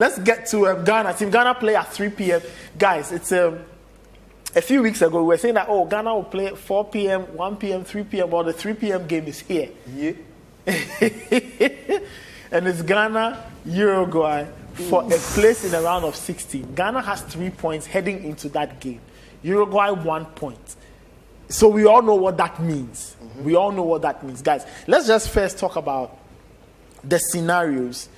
Let's get to Ghana. Team Ghana play at 3 p.m. Guys, it's a few weeks ago we were saying that Ghana will play at 4 p.m., 1 p.m., 3 p.m. Well, the 3 p.m. game is here. Yeah. And it's Ghana, Uruguay for a place in the round of 16. Ghana has 3 points heading into that game. Uruguay 1 point. So we all know what that means. We all know what that means. Guys, let's just first talk about the scenarios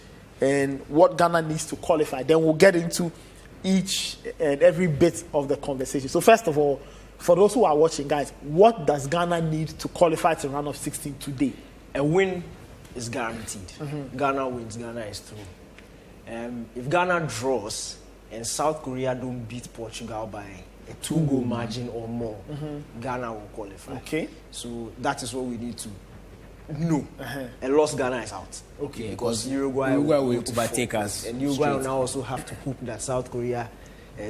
and what Ghana needs to qualify. Then we'll get into each and every bit of the conversation. So first of all, for those who are watching, guys, what does Ghana need to qualify to round of 16 today? A win is guaranteed. Ghana wins, Ghana is through. If Ghana draws and South Korea don't beat Portugal by a 2-goal margin or more, Ghana will qualify. Okay. So that is what we need to know. A lost Ghana is out. Okay. Because Uruguay will overtake us. And Uruguay will now also have to hope that South Korea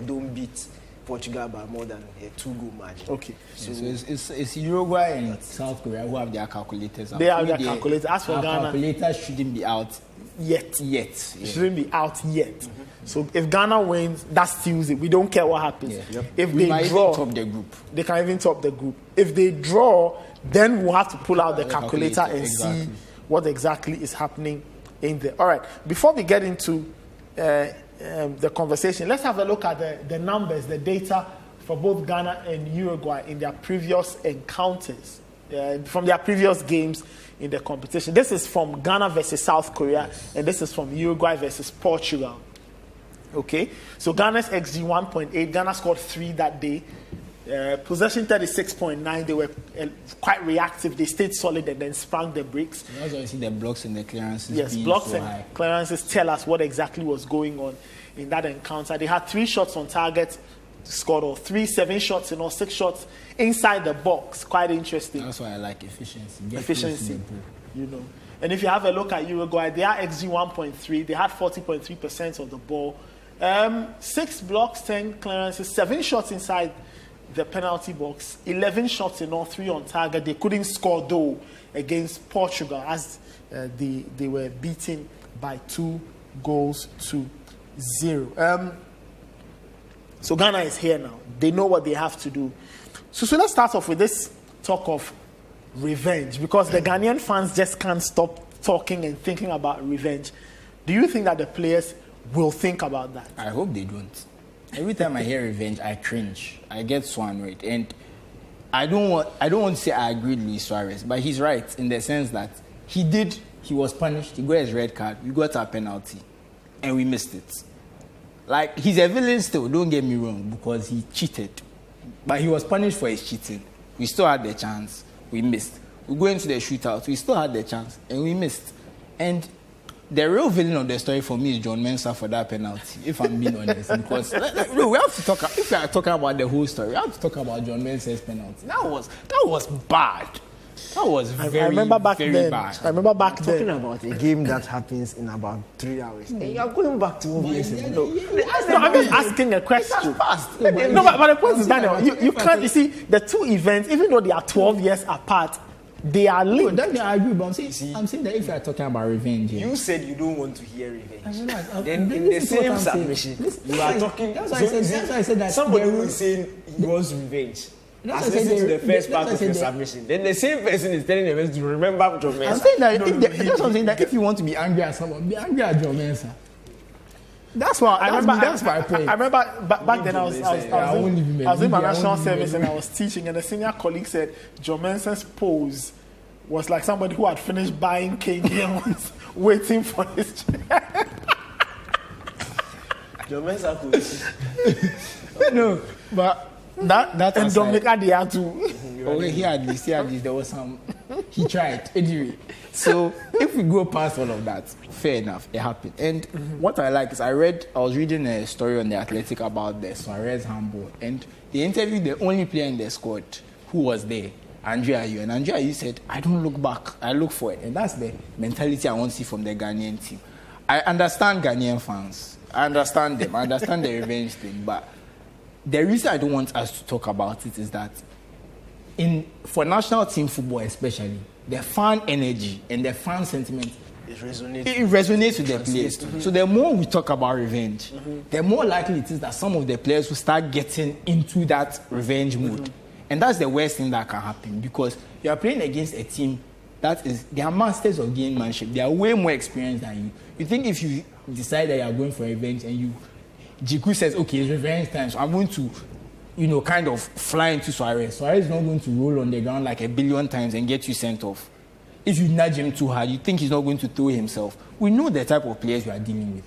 don't beat Portugal by more than a 2-goal margin. Okay. So it's Uruguay and South Korea who have their calculators out. They have their calculators. As for Ghana, calculators shouldn't be out yet. Yeah. Shouldn't be out yet. So if Ghana wins, that steals it. We don't care what happens. Yeah. If we they might draw, even top the group. They can even top the group. If they draw, then we'll have to pull out the calculator and see what exactly is happening in there. All right. Before we get into the conversation, let's have a look at the numbers, the data for both Ghana and Uruguay in their previous encounters, from their previous games in the competition. This is from Ghana versus South Korea, and this is from Uruguay versus Portugal. Okay, so Ghana's XG 1.8. Ghana scored 3 that day. Possession 36.9. They were quite reactive. They stayed solid and then sprang the brakes. You also see the blocks and the clearances. Yes, blocks and clearances tell us what exactly was going on in that encounter. They had 3 shots on target, scored all 3, 7 shots in all, 6 shots inside the box. Quite interesting. That's why I like efficiency. Efficiency, you know. And if you have a look at Uruguay, they are XG 1.3. They had 40.3% of the ball. 6 blocks, 10 clearances, 7 shots inside the penalty box, 11 shots in all, 3 on target. They couldn't score though against Portugal as they were beaten by 2-0. So Ghana is here now. They know what they have to do. So let's start off with this talk of revenge, because the Ghanaian fans just can't stop talking and thinking about revenge. Do you think that the players will think about that? I hope they don't. Every time I hear revenge, I cringe. I get so annoyed. And I don't want to say I agree with Luis Suarez, but he's right in the sense that he was punished, he got his red card, we got our penalty, and we missed it. Like, he's a villain still, don't get me wrong, because he cheated. But he was punished for his cheating. We still had the chance, we missed. We go into the shootout, we still had the chance, and we missed. And the real villain of the story for me is John Mensah for that penalty, if I'm being honest. Because we have to talk, if we are talking about the whole story, we have to talk about John Mensah's penalty. That was bad. That was very, I remember back very then. bad. I remember back Talking then. about a game that happens in about 3 hours. And you're going back to one place. No, I'm just asking a question. No, but the point is, Daniel, you can't, you see, the 2 events, even though they are 12 years apart, they are linked. No, that I agree, but I'm saying that if you are talking about revenge, You said you don't want to hear revenge. then Then in the same submission, you are talking. That's why I said that. Somebody who is saying he wants revenge. That's As why I listen said to the the- first that's part why I of said your the- submission. Then the same person is telling the person to remember John Mensah. I'm saying that that's what I'm saying, that if you want to be angry at someone, be angry at John Mensah. That's why I remember. That's my point. I remember back then I was doing my national service and I was teaching, and the senior colleague said John Mensah's pose was like somebody who had finished buying cake and was waiting for his check. John Mensah could. No, but that and Dominic Addo too. Okay, he had this. There was some. He tried anyway. So if we go past all of that, fair enough, it happened. And what I like is I was reading a story on the Athletic about the Suarez handball, and they interviewed the only player in the squad who was there, Andrea Ayew. And Andrea Ayew said, "I don't look back, I look forward." And that's the mentality I want to see from the Ghanaian team. I understand Ghanaian fans. I understand them. I understand the revenge thing, but the reason I don't want us to talk about it is that for national team football especially, the fan energy and the fan sentiment It resonates. It resonates with the players. So the more we talk about revenge, the more likely it is that some of the players will start getting into that revenge mood. And that's the worst thing that can happen, because you are playing against a team that is, they are masters of gamemanship. They are way more experienced than you. You think if you decide that you are going for revenge and Jiku says, okay, it's revenge time, so I'm going to, kind of fly into Suarez. Suarez is not going to roll on the ground like 1 billion times and get you sent off. If you nudge him too hard, you think he's not going to throw himself. We know the type of players you are dealing with.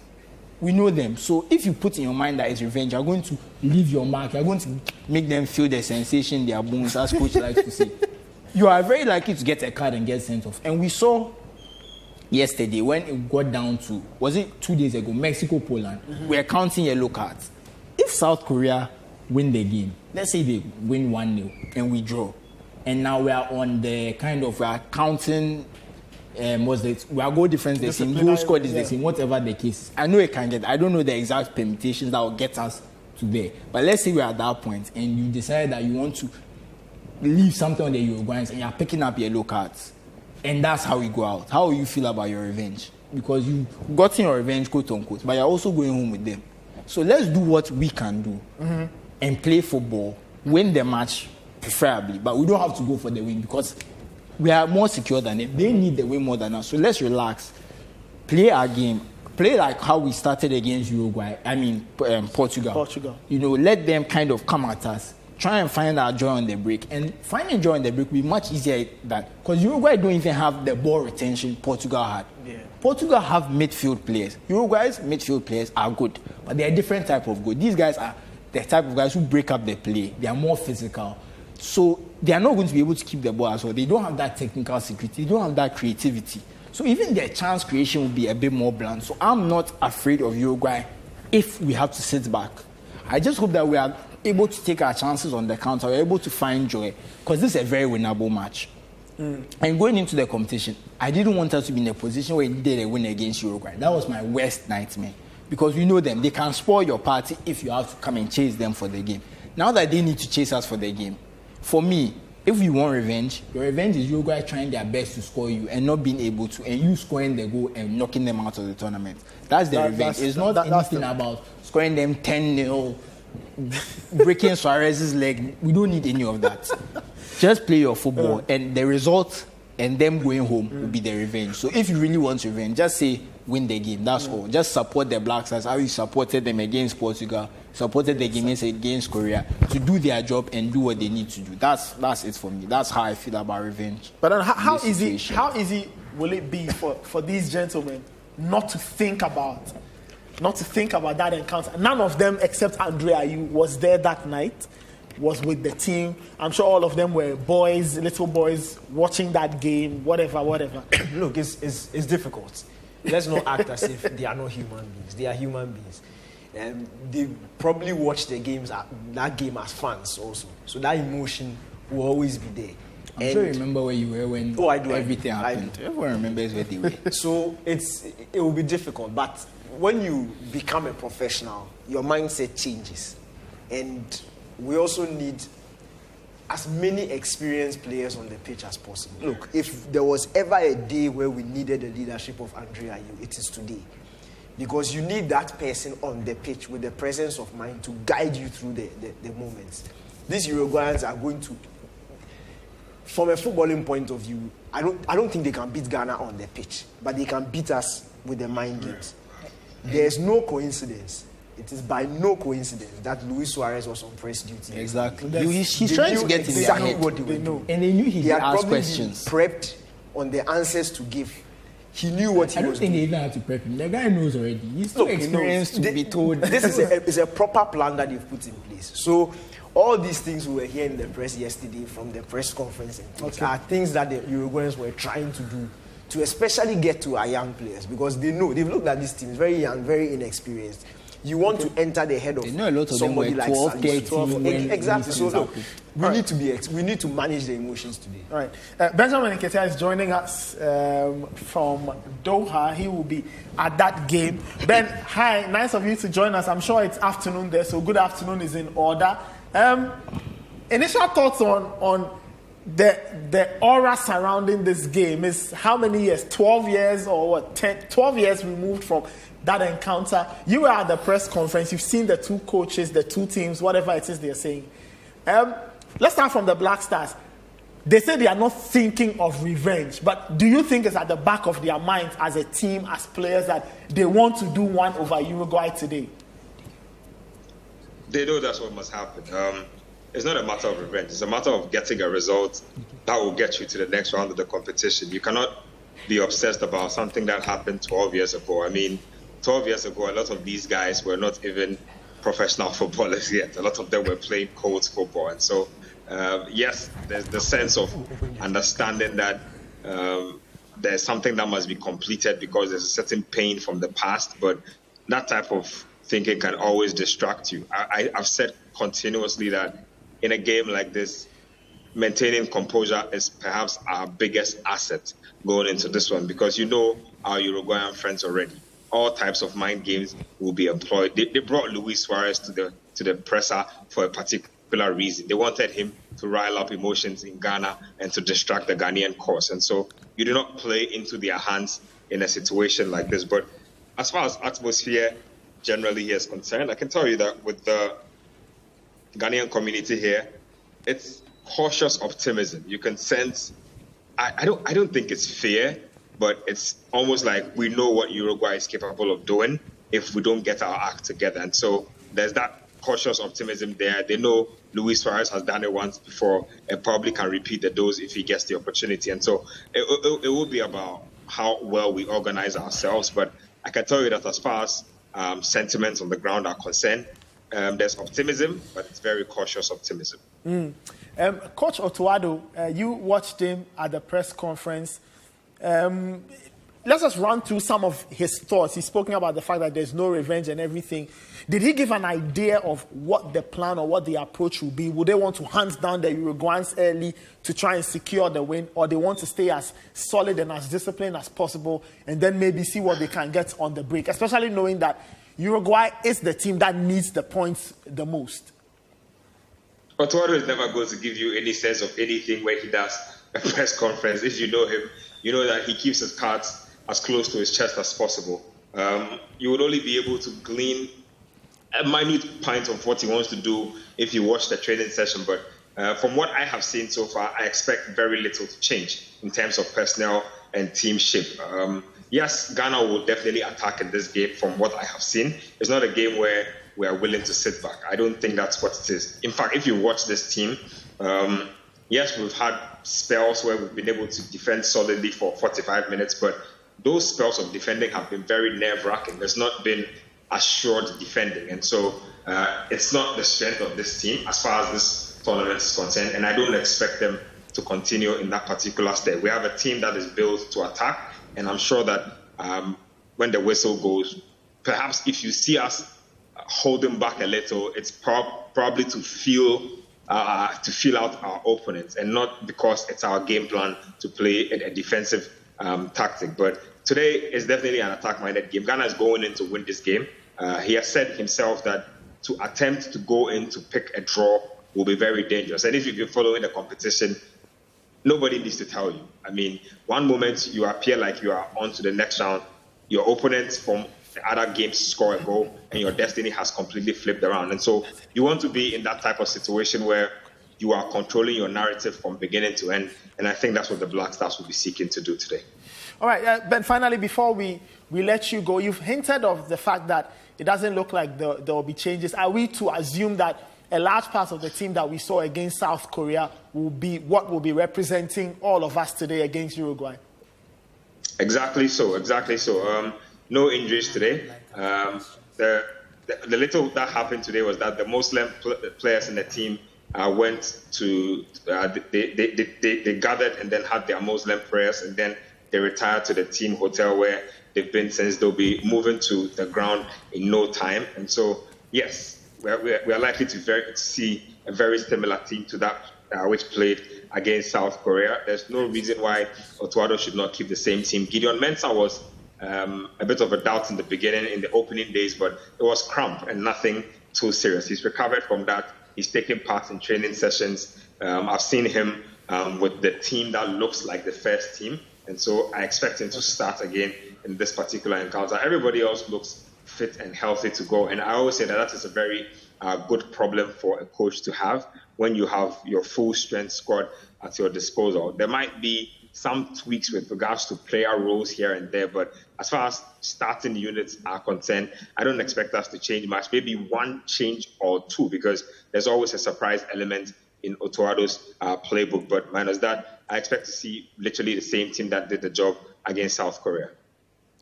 We know them. So if you put in your mind that it's revenge, you're going to leave your mark. You're going to make them feel the sensation in their bones, as coach likes to say. You are very likely to get a card and get sent off. And we saw yesterday when it got down to, was it 2 days ago, Mexico, Poland, we are counting yellow cards. If South Korea win the game, let's say they win 1-0 and we draw, and now we are on the we are counting, we are goal difference the same, goal scored is the same, whatever the case. I know it can get, I don't know the exact permutations that will get us to there. But let's say we are at that point and you decide that you want to leave something on the Uruguayans and you are picking up yellow cards. And that's how we go out. How will you feel about your revenge? Because you got in your revenge, quote unquote, but you're also going home with them. So let's do what we can do and play football, win the match, preferably. But we don't have to go for the win because we are more secure than them. They need the win more than us. So let's relax, play our game, play like how we started against Uruguay. Portugal. Let them kind of come at us. Try and find our joy on the break. And finding joy on the break will be much easier than, because Uruguay don't even have the ball retention Portugal had. Yeah. Portugal have midfield players. Uruguay's midfield players are good, but they are a different type of good. These guys are the type of guys who break up the play. They are more physical. So they are not going to be able to keep the ball as well. They don't have that technical security. They don't have that creativity. So even their chance creation will be a bit more blunt. So I'm not afraid of Uruguay if we have to sit back. I just hope that we are able to take our chances on the counter. We're able to find joy, because this is a very winnable match. And going into the competition, I didn't want us to be in a position where we did a win against Uruguay. That was my worst nightmare, because we know them. They can spoil your party if you have to come and chase them for the game. Now that they need to chase us for the game, for me, if we want revenge, your revenge is Uruguay trying their best to score you and not being able to, and you scoring the goal and knocking them out of the tournament. That's the revenge. It's not anything about scoring them 10-0, breaking Suarez's leg. We don't need any of that. Just play your football, and the result and them going home will be the revenge. So if you really want revenge, just say win the game. That's all. Just support the Black Stars how you supported them against Portugal, supported the Guineans against Korea, to do their job and do what they need to do. That's it for me. That's how I feel about revenge. But then how easy will it be for these gentlemen not to think about that encounter? None of them except Andre Ayew was there that night, was with the team. I'm sure all of them were little boys watching that game, whatever. Look, it's difficult. Let's not act as if they are not human beings. They are human beings. And they probably watch that game as fans also. So that emotion will always be there. I'm sure you remember where you were when everything happened. Everyone remembers where they were. So it will be difficult. But when you become a professional, your mindset changes. And we also need as many experienced players on the pitch as possible. Look, if there was ever a day where we needed the leadership of Andre Ayew, it is today. Because you need that person on the pitch with the presence of mind to guide you through the moments. These Uruguayans are going to, from a footballing point of view, I don't think they can beat Ghana on the pitch, but they can beat us with the mind games. There's no coincidence. It is by no coincidence that Luis Suarez was on press duty. Exactly. He's trying to get in their head. What they know. And they knew he had asked questions. Prepped on the answers to give. He knew what he was doing. I don't think they even had to prep him. The guy knows already. He's too experienced to be told. This is a proper plan that they've put in place. So all these things we were hearing in the press yesterday from the press conference are things that the Uruguayans were trying to do to especially get to our young players, because they know, they've looked at this team, it's very young, very inexperienced. You want to enter the head of somebody like 12, 13. Exactly. So look, we need to manage the emotions today. All right. Benjamin Nketiah is joining us from Doha. He will be at that game. Ben, hi. Nice of you to join us. I'm sure it's afternoon there, so good afternoon is in order. Initial thoughts on the aura surrounding this game is how many years? 12 years or what? 12 years removed from that encounter. You were at the press conference. You've seen the two coaches, the two teams, whatever it is they're saying. Let's start from the Black Stars. They say they are not thinking of revenge, but do you think it's at the back of their minds as a team, as players, that they want to do one over Uruguay today? They know that's what must happen. It's not a matter of revenge. It's a matter of getting a result that will get you to the next round of the competition. You cannot be obsessed about something that happened 12 years ago. I mean, 12 years ago, a lot of these guys were not even professional footballers yet. A lot of them were playing cold football. And so, yes, there's the sense of understanding that there's something that must be completed because there's a certain pain from the past. But that type of thinking can always distract you. I've said continuously that in a game like this, maintaining composure is perhaps our biggest asset going into this one, because you know our Uruguayan friends already. All types of mind games will be employed. They brought Luis Suarez to the presser for a particular reason. They wanted him to rile up emotions in Ghana and to distract the Ghanaian cause. And so you do not play into their hands in a situation like this. But as far as atmosphere generally here is concerned, I can tell you that with the Ghanaian community here, it's cautious optimism. You can sense, I don't think it's fear, but it's almost like we know what Uruguay is capable of doing if we don't get our act together. And so there's that cautious optimism there. They know Luis Suarez has done it once before and probably can repeat the dose if he gets the opportunity. And so it will be about how well we organize ourselves. But I can tell you that as far as sentiments on the ground are concerned, there's optimism, but it's very cautious optimism. Coach Otuado, you watched him at the press conference. Let's just run through some of his thoughts. He's spoken about the fact that there's no revenge and everything. Did he give an idea of what the plan or what the approach will be? Would they want to hands down the Uruguayans early to try and secure the win, or they want to stay as solid and as disciplined as possible and then maybe see what they can get on the break, especially knowing that Uruguay is the team that needs the points the most? Otuado is never going to give you any sense of anything when he does a press conference. If you know him, you know that he keeps his cards as close to his chest as possible. You would only be able to glean a minute pint of what he wants to do if you watch the training session. But from what I have seen so far, I expect very little to change in terms of personnel and team shape. Yes, Ghana will definitely attack in this game from what I have seen. It's not a game where we are willing to sit back. I don't think that's what it is. In fact, if you watch this team, yes, we've had spells where we've been able to defend solidly for 45 minutes, but those spells of defending have been very nerve-wracking. There's not been assured defending. And so it's not the strength of this team as far as this tournament is concerned, and I don't expect them to continue in that particular step. We have a team that is built to attack, and I'm sure that when the whistle goes, perhaps if you see us holding back a little, it's probably to feel out our opponents, and not because it's our game plan to play a defensive tactic. But today is definitely an attack-minded game. Ghana is going in to win this game. He has said himself that to attempt to go in to pick a draw will be very dangerous. And if you've been following the competition, nobody needs to tell you. I mean, one moment you appear like you are on to the next round, your opponents from the other games score a goal, and your destiny has completely flipped around. And so you want to be in that type of situation where you are controlling your narrative from beginning to end. And I think that's what the Black Stars will be seeking to do today. All right, Ben, finally, before we let you go, you've hinted of the fact that it doesn't look like there will be changes. Are we to assume that a large part of the team that we saw against South Korea will be what will be representing all of us today against Uruguay? Exactly so. No injuries today. The little that happened today was that the Muslim players in the team went to they gathered and then had their Muslim prayers, and then they retired to the team hotel where they've been since. They'll be moving to the ground in no time. And so, yes, we are likely to see a very similar team to that which played against South Korea. There's no reason why Otuado should not keep the same team. Gideon Mensah was a bit of a doubt in the beginning, in the opening days, but it was cramp and nothing too serious. He's recovered from that. He's taken part in training sessions. I've seen him with the team that looks like the first team. And so I expect him to start again in this particular encounter. Everybody else looks fit and healthy to go. And I always say that is a very good problem for a coach to have when you have your full strength squad at your disposal. There might be some tweaks with regards to player roles here and there, but as far as starting units are concerned, I don't expect us to change much. Maybe one change or two, because there's always a surprise element in Otoado's playbook. But minus that, I expect to see literally the same team that did the job against South Korea.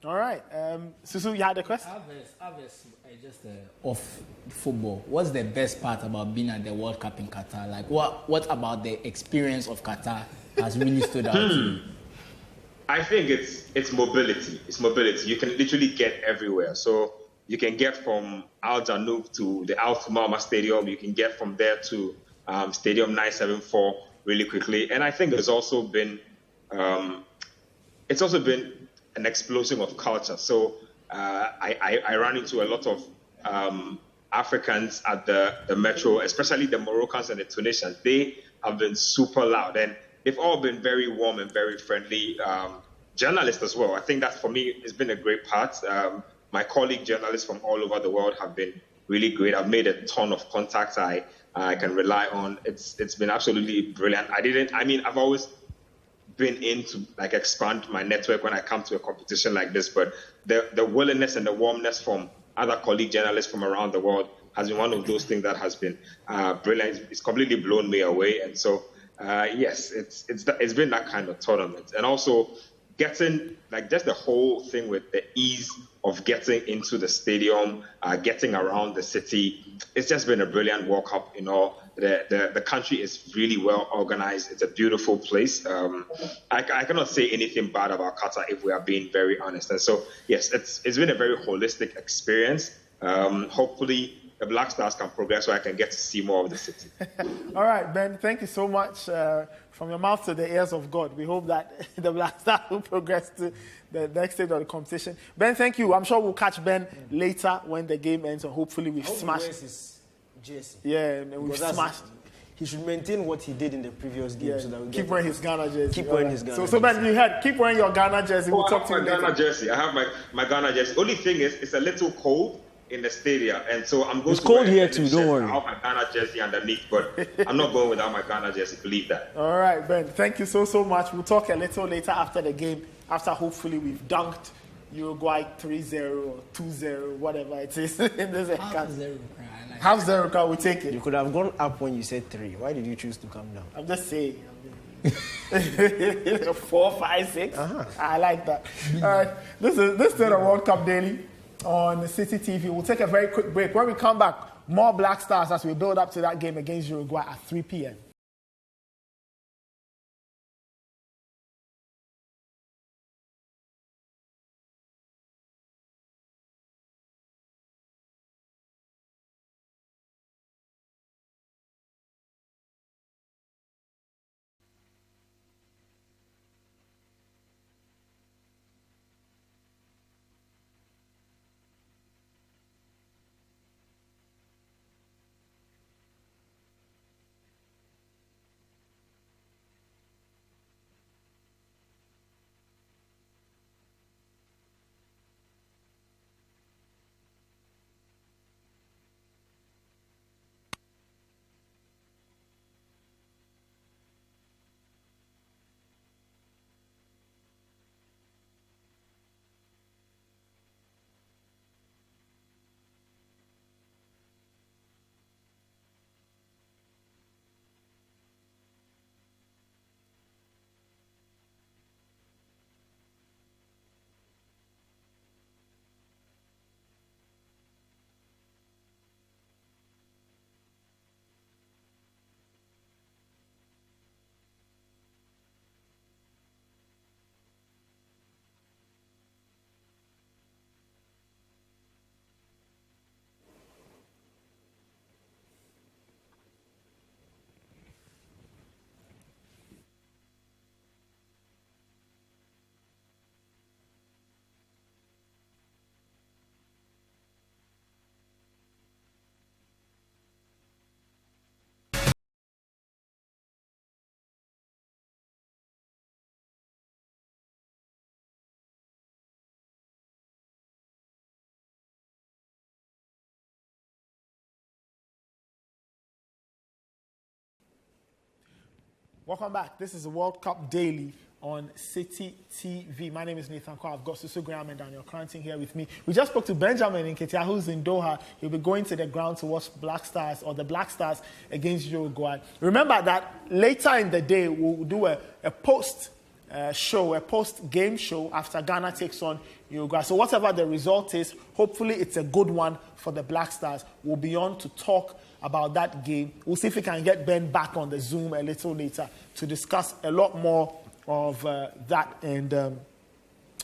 All right. Susu, you had a question? Just off football. What's the best part about being at the World Cup in Qatar? Like, what about the experience of Qatar has really stood out to you? I think it's mobility. It's mobility. You can literally get everywhere. So you can get from Al Janoub to the Al Thumama Stadium. You can get from there to Stadium 974 really quickly. And I think it's also been an explosion of culture. So I ran into a lot of Africans at the metro, especially the Moroccans and the Tunisians. They have been super loud, and they've all been very warm and very friendly. Journalists as well. I think that for me has been a great part. My colleague journalists from all over the world have been really great. I've made a ton of contacts I can rely on. It's been absolutely brilliant. I've always been in to like expand my network when I come to a competition like this, but the willingness and the warmness from other colleague journalists from around the world has been one of those things that has been brilliant. It's completely blown me away. And so yes, it's been that kind of tournament. And also getting like just the whole thing with the ease of getting into the stadium, getting around the city. It's just been a brilliant World Cup. The country is really well organized. It's a beautiful place. I cannot say anything bad about Qatar if we are being very honest. And so yes, it's been a very holistic experience. Hopefully the Black Stars can progress so I can get to see more of the city. All right, Ben, thank you so much. From your mouth to the ears of God, we hope that the Black Stars will progress to the next stage of the competition. Ben, thank you. I'm sure we'll catch Ben later when the game ends, and hopefully we've smashed his jersey. Yeah, and we've smashed. He should maintain what he did in the previous game, so that we keep wearing his Ghana jersey. Keep wearing his Ghana jersey. So Ben, you heard, keep wearing your Ghana jersey. We'll talk to you later. I have my Ghana jersey. I have my Ghana jersey. Only thing is, it's a little cold in the stadium, and so I'm going. It's cold here too. Don't worry. I have my Ghana jersey underneath, but I'm not going without my Ghana jersey. Believe that. All right, Ben. Thank you so much. We'll talk a little later after the game. After hopefully we've dunked Uruguay 3-0 or 2-0, whatever it is in this account. Half zero, we take it. You could have gone up when you said 3. Why did you choose to come down? I'm just saying. 4, 5, 6. I like that. This is the World Cup Daily on Citi TV. We'll take a very quick break. When we come back, more Black Stars as we build up to that game against Uruguay at 3 p.m. Welcome back. This is the World Cup Daily on Citi TV. My name is Nathan Kwa. I've got Susu Graham and Daniel Cranting here with me. We just spoke to Benjamin Nketiah, who's in Doha. He'll be going to the ground to watch the Black Stars against Uruguay. Remember that later in the day, we'll do a post-game show after Ghana takes on Uruguay. So whatever the result is, hopefully it's a good one for the Black Stars. We'll be on to talk about that game. We'll see if we can get Ben back on the Zoom a little later to discuss a lot more of that and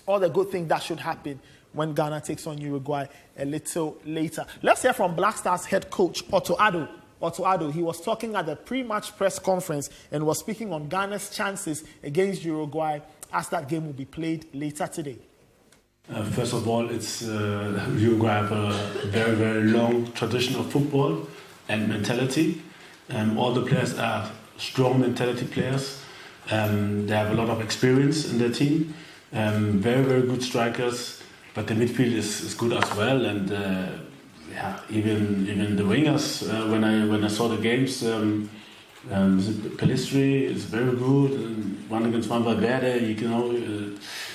all the good things that should happen when Ghana takes on Uruguay a little later. Let's hear from Black Stars head coach Addo. Addo, he was talking at the pre-match press conference and was speaking on Ghana's chances against Uruguay as that game will be played later today. First of all, it's Uruguay have a very, very long tradition of football and mentality. All the players are strong mentality players. They have a lot of experience in their team. Very, very good strikers, but the midfield is good as well. And even the wingers. When I saw the games, Pelistri is very good. And 1-on-1 Valverde,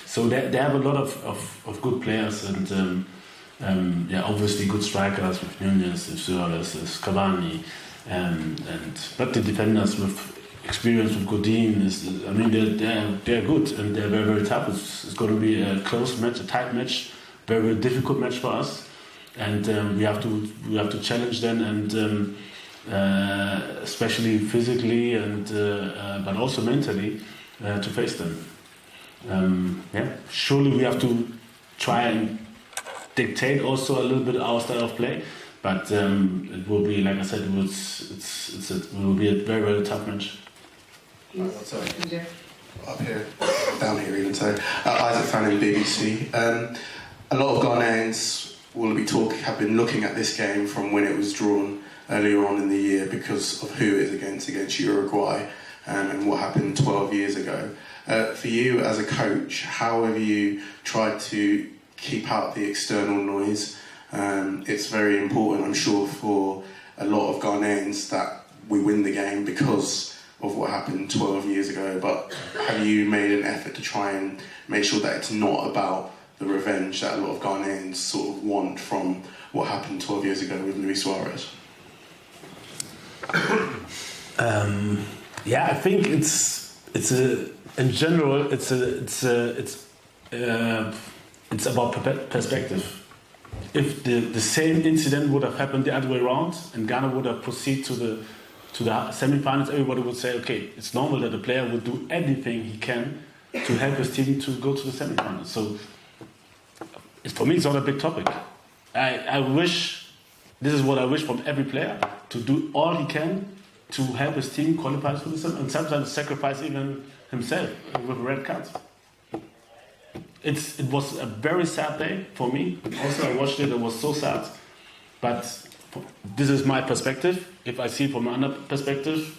so they have a lot of good players and obviously good strikers with Nunez, Suarez, Cavani, but the defenders with experience with Godin they're good and they're very, very tough. It's going to be a close match, a tight match, very, very difficult match for us, and we have to challenge them and especially physically and but also mentally to face them. Surely we have to try and dictate also a little bit our style of play, but it will be, like I said, it will be a very, very tough match. Up here, down here even so. Isaac Fanning, BBC. A lot of Ghanaians have been looking at this game from when it was drawn earlier on in the year because of who it is against Uruguay and what happened 12 years ago. For you as a coach, how have you tried to keep out the external noise? It's very important, I'm sure, for a lot of Ghanaians that we win the game because of what happened 12 years ago, but have you made an effort to try and make sure that it's not about the revenge that a lot of Ghanaians sort of want from what happened 12 years ago with Luis Suarez? I think in general it's about perspective. If the same incident would have happened the other way around and Ghana would have proceeded to the semi-finals, everybody would say, okay, it's normal that a player would do anything he can to help his team to go to the semi-finals. So for me, it's not a big topic. This is what I wish from every player, to do all he can to help his team qualify for the semi, and sometimes sacrifice even himself with a red card. It was a very sad day for me. Also, I watched it was so sad. But this is my perspective. If I see it from another perspective,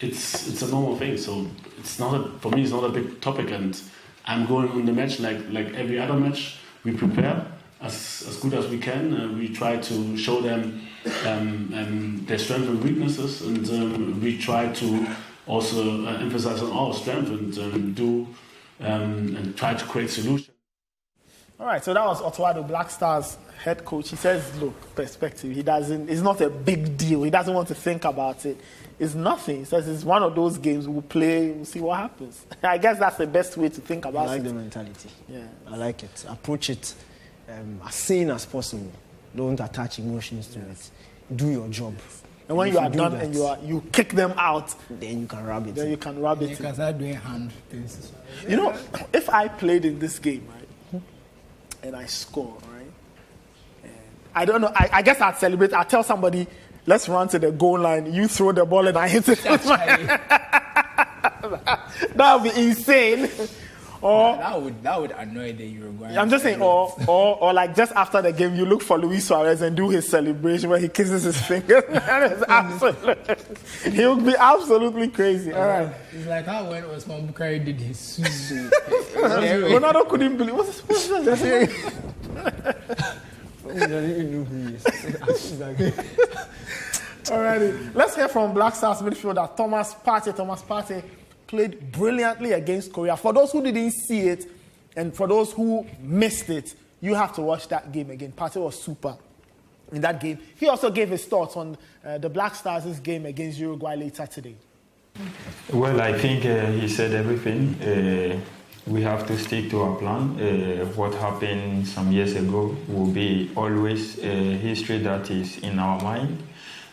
it's a normal thing. So for me, it's not a big topic. And I'm going on the match like every other match. We prepare as good as we can. We try to show them their strengths and weaknesses. And we try to also emphasize on our strength and try to create solutions. All right, so that was Addo, Black Stars head coach. He says, look, perspective. It's not a big deal. He doesn't want to think about it. It's nothing. He says it's one of those games we'll play, we'll see what happens. I guess that's the best way to think about it. I like the mentality. Yeah. I like it. Approach it as sane as possible. Don't attach emotions to it. Do your job. And when you are done and you kick them out, then you can rub it. Then you can rub it. You can start doing hand things. You know, if I played in this game, right, and I score, right, and I don't know, I guess I'd celebrate. I'd tell somebody, let's run to the goal line. You throw the ball and I hit it. That would be insane. Or that would annoy the Uruguayan. I'm just saying, or like just after the game, you look for Luis Suarez and do his celebration where he kisses his fingers. He would be absolutely crazy. All right. It's like how when Osman Bukhari did his suit. Ronaldo couldn't believe what's that? He doesn't even know who he is. Alrighty, let's hear from Black Stars midfielder Thomas Partey. Thomas Partey played brilliantly against Korea. For those who didn't see it, and for those who missed it, you have to watch that game again. Partey was super in that game. He also gave his thoughts on the Black Stars' game against Uruguay later today. Well, I think he said everything. We have to stick to our plan. What happened some years ago will be always history that is in our mind.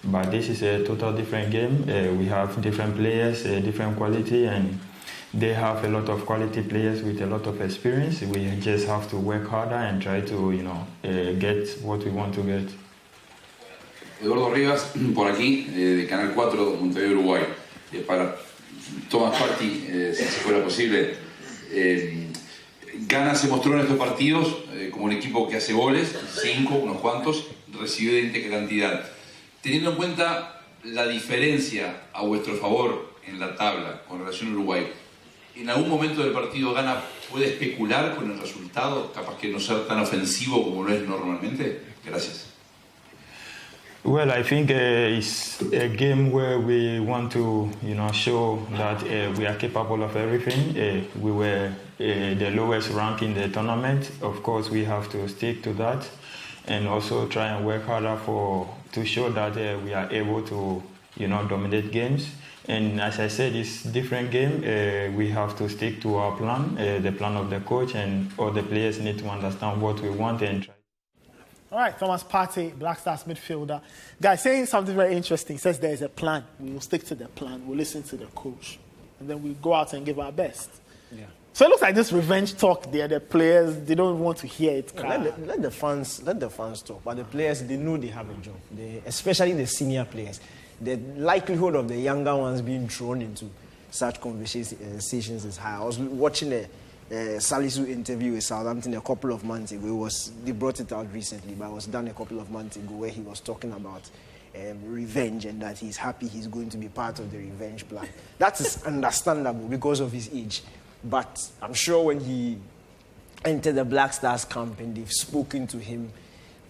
But this is a total different game. We have different players, different quality, and they have a lot of quality players with a lot of experience. We just have to work harder and try to, get what we want to get. Eduardo Rivas, por aquí, de Canal 4, Montevideo, Uruguay. Para Thomas Partey, si fuera posible, Ghana se mostró en estos partidos como un equipo que hace goles, 5, unos cuantos, recibió de íntegra cantidad. Teniendo en cuenta la diferencia a vuestro favor en la tabla con relación a Uruguay, ¿en algún momento del partido Ghana puede especular con el resultado, capaz que no ser tan ofensivo como lo es normalmente? Gracias. Well, I think it's a game where we want to, show that we are capable of everything. We were the lowest rank in the tournament. Of course, we have to stick to that, and also try and work harder to show that we are able to, dominate games. And as I said, it's a different game. We have to stick to our plan, the plan of the coach, and all the players need to understand what we want and try. All right, Thomas Partey, Black Stars midfielder. Guys, saying something very interesting. He says there's a plan. We will stick to the plan. We'll listen to the coach. And then we'll go out and give our best. Yeah. So it looks like this revenge talk there. The players, they don't want to hear it. Let the fans talk. But the players, they know they have a job. Especially the senior players. The likelihood of the younger ones being drawn into such conversations is high. I was watching a Salisu interview with Southampton a couple of months ago. They brought it out recently, but it was done a couple of months ago, where he was talking about revenge and that he's happy he's going to be part of the revenge plan. That is understandable because of his age. But I'm sure when he entered the Black Stars camp and they've spoken to him,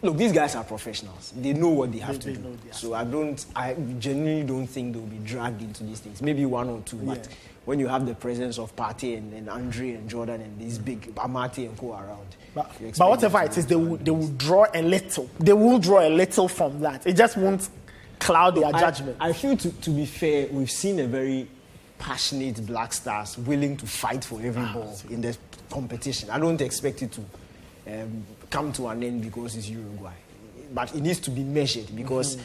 look, these guys are professionals. They know what they have to do. So I genuinely don't think they'll be dragged into these things. Maybe one or two, but when you have the presence of Partey and Andre and Jordan and these big Amati and co around. But whatever it is, they will draw a little. They will draw a little from that. It just won't cloud their judgment. I feel, to be fair, we've seen a very passionate Black Stars willing to fight for every ball in the competition. I don't expect it to come to an end because it's Uruguay. But it needs to be measured, because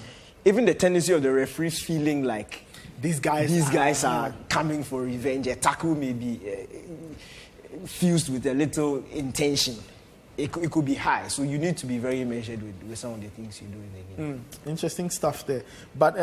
even the tendency of the referees feeling like these guys are coming for revenge. A tackle may be fused with a little intention. It could be high. So you need to be very measured with some of the things you do in the game. Interesting stuff there. But